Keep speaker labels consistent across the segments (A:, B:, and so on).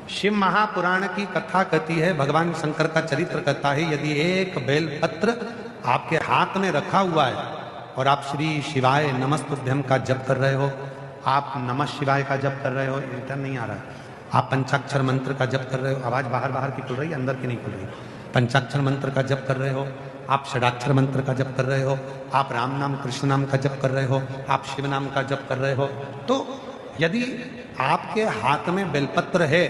A: शिव महापुराण की कथा कहती है, भगवान शंकर का चरित्र कहता है, यदि एक बेलपत्र आपके हाथ में रखा हुआ है और आप श्री शिवाय नमस्तुभ्यम का जप कर रहे हो, आप नमः शिवाय का जप कर रहे हो, रिटर्न नहीं आ रहा है, आप पंचाक्षर मंत्र का जप कर रहे हो, आवाज बाहर बाहर की खुल रही है, अंदर की नहीं खुल रही, पंचाक्षर मंत्र का जप कर रहे हो, आप षडाक्षर मंत्र का जप कर रहे हो, आप राम नाम कृष्ण नाम का जप कर रहे हो, आप शिव नाम का जप कर रहे हो, तो यदि आपके हाथ में बेलपत्र है,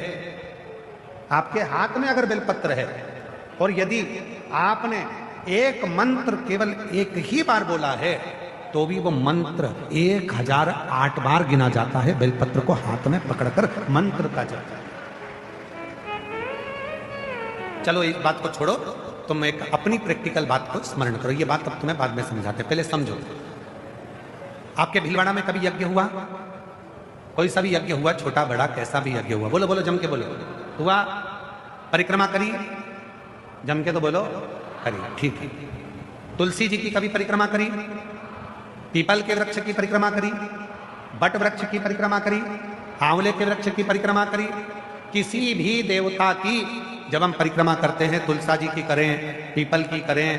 A: आपके हाथ में अगर बेलपत्र है और यदि आपने एक मंत्र केवल एक ही बार बोला है तो भी वो मंत्र 1008 बार गिना जाता है। बेलपत्र को हाथ में पकड़कर मंत्र का जप। चलो इस बात को छोड़ो, तुम एक अपनी प्रैक्टिकल बात को स्मरण करो। ये बात अब तुम्हें बाद में समझाते, पहले समझो। आपके भीलवाड़ा में कभी यज्ञ हुआ? कोई सा भी यज्ञ हुआ, छोटा बड़ा कैसा भी यज्ञ हुआ? बोलो बोलो, जम के बोलो। हुआ? परिक्रमा करी? जम के तो बोलो, करी। ठीक है। तुलसी जी की कभी परिक्रमा करी? पीपल के वृक्ष की परिक्रमा करी? बट वृक्ष की परिक्रमा करी? आंवले के वृक्ष की परिक्रमा करी? किसी भी देवता की जब हम परिक्रमा करते हैं, तुलसा जी की करें, पीपल की करें,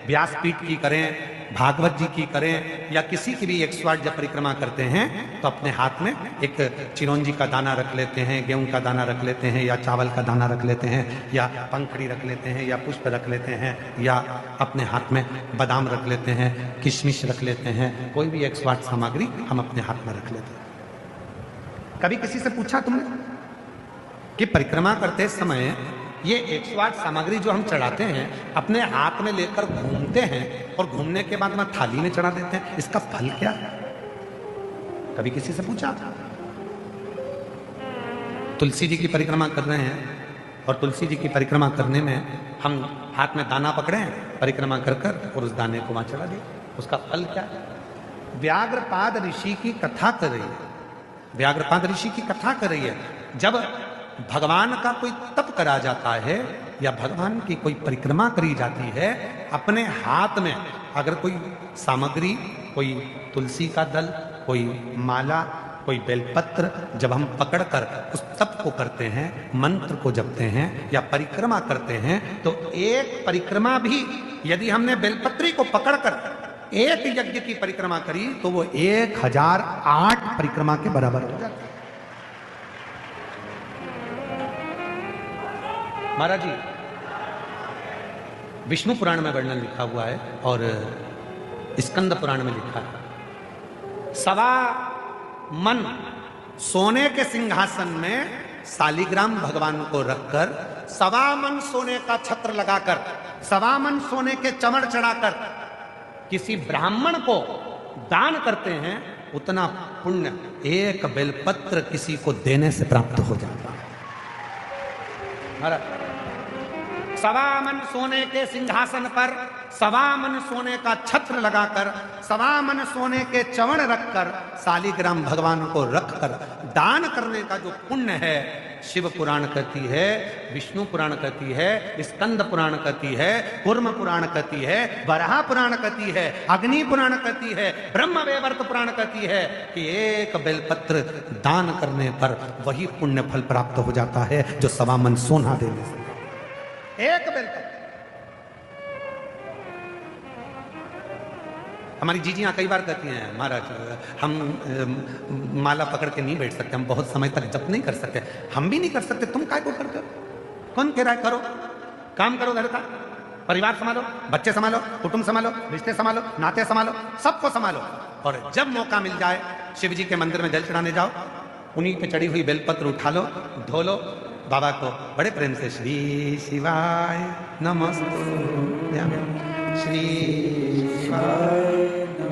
A: व्यासपीठ की करें, भागवत जी की करें, या किसी की भी 108 जब परिक्रमा करते हैं तो अपने हाथ में एक चिरौंजी का दाना रख लेते हैं, गेहूं का दाना रख लेते हैं, या चावल का दाना रख लेते हैं, या पंखड़ी रख लेते हैं, या पुष्प रख लेते हैं, या अपने हाथ में बादाम रख लेते हैं, किशमिश रख लेते हैं, कोई भी 108 सामग्री हम अपने हाथ में रख लेते हैं। कभी किसी से पूछा तुमने कि परिक्रमा करते समय ये 108 सामग्री जो हम चढ़ाते हैं अपने हाथ में लेकर घूमते हैं और घूमने के बाद में थाली में चढ़ा देते हैं, इसका फल क्या है? कभी किसी से पूछा? तुलसी जी की परिक्रमा कर रहे हैं और तुलसी जी की परिक्रमा करने में हम हाथ में दाना पकड़े हैं, परिक्रमा कर कर और उस दाने को वहां चढ़ा दिए, उसका फल क्या है? व्याघ्रपाद ऋषि की कथा कर रही है, व्याघ्रपाद ऋषि की कथा कर रही है। जब भगवान का कोई तप करा जाता है या भगवान की कोई परिक्रमा करी जाती है, अपने हाथ में अगर कोई सामग्री, कोई तुलसी का दल, कोई माला, कोई बेलपत्र जब हम पकड़कर उस तप को करते हैं, मंत्र को जपते हैं या परिक्रमा करते हैं, तो एक परिक्रमा भी यदि हमने बेलपत्री को पकड़कर एक यज्ञ की परिक्रमा करी तो वो 1008 परिक्रमा के बराबर हो जाता है। महाराज जी, विष्णु पुराण में वर्णन लिखा हुआ है और स्कंद पुराण में लिखा है, 1.25 मन सोने के सिंहासन में शालिग्राम भगवान को रखकर, 1.25 मन सोने का छत्र लगाकर, 1.25 मन सोने के चमड़ चढ़ाकर किसी ब्राह्मण को दान करते हैं, उतना पुण्य एक बेलपत्र किसी को देने से प्राप्त हो जाता है। महाराज, 1.25 मन सोने के सिंहासन पर 1.25 मन सोने का छत्र लगाकर, 1.25 मन सोने के चवण रखकर, शालिग्राम भगवान को रखकर दान करने का जो पुण्य है, शिव पुराण कहती है, विष्णु पुराण कहती है, स्कंद पुराण कहती है, कूर्म पुराण कहती है, वराह पुराण कहती है, अग्नि पुराण कहती है, ब्रह्म वैवर्त पुराण कहती है कि एक बेलपत्र दान करने पर वही पुण्य फल प्राप्त हो जाता है जो 1.25 मन सोना देने से। एक बेलपत्र। हमारी जीजियां कई बार कहती हैं, महाराज हम माला पकड़ के नहीं बैठ सकते, हम बहुत समय तक जप नहीं कर सकते। हम भी नहीं कर सकते, तुम काय को करते हो? कौन कह रहा है? करो, काम करो, घर का परिवार संभालो, बच्चे संभालो, कुटुंब संभालो, रिश्ते संभालो, नाते संभालो, सबको संभालो। और जब मौका मिल जाए शिव जी के मंदिर में जल चढ़ाने जाओ, उन्हीं पे चढ़ी हुई बेलपत्र उठा लो, धो लो, बाबा को बड़े प्रेम से श्री शिवाय नमस्तुभ्यं, श्री शिवाय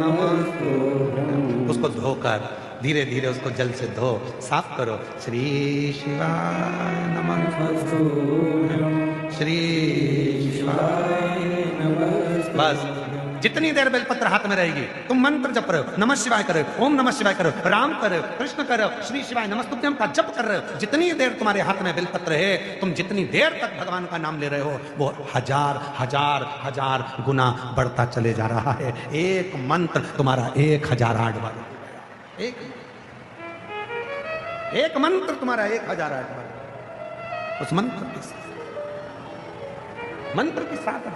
A: नमस्तुभ्यं, उसको धोकर धीरे धीरे उसको जल से धो, साफ करो, श्री शिवाय नमस्तुभ्यं, श्री शिवाय नमस्तुभ्यं। बस जितनी देर बेलपत्र हाथ में रहेगी तुम मंत्र जप रहे हो, नमः शिवाय कर रहे हो, ओम नमः शिवाय कर रहे हो, राम कर रहे हो, कृष्ण कर रहे हो, श्री शिवाय नमस्तुभ्यम का जप कर रहे हो, जितनी देर तुम्हारे हाथ में बेलपत्र है, तुम जितनी देर तक भगवान का नाम ले रहे हो, वो हजार हजार हजार गुना बढ़ता चले जा रहा है। एक मंत्र तुम्हारा 1008 बार, एक मंत्र तुम्हारा 1008 बार। उस मंत्र के साथ, मंत्र के साथ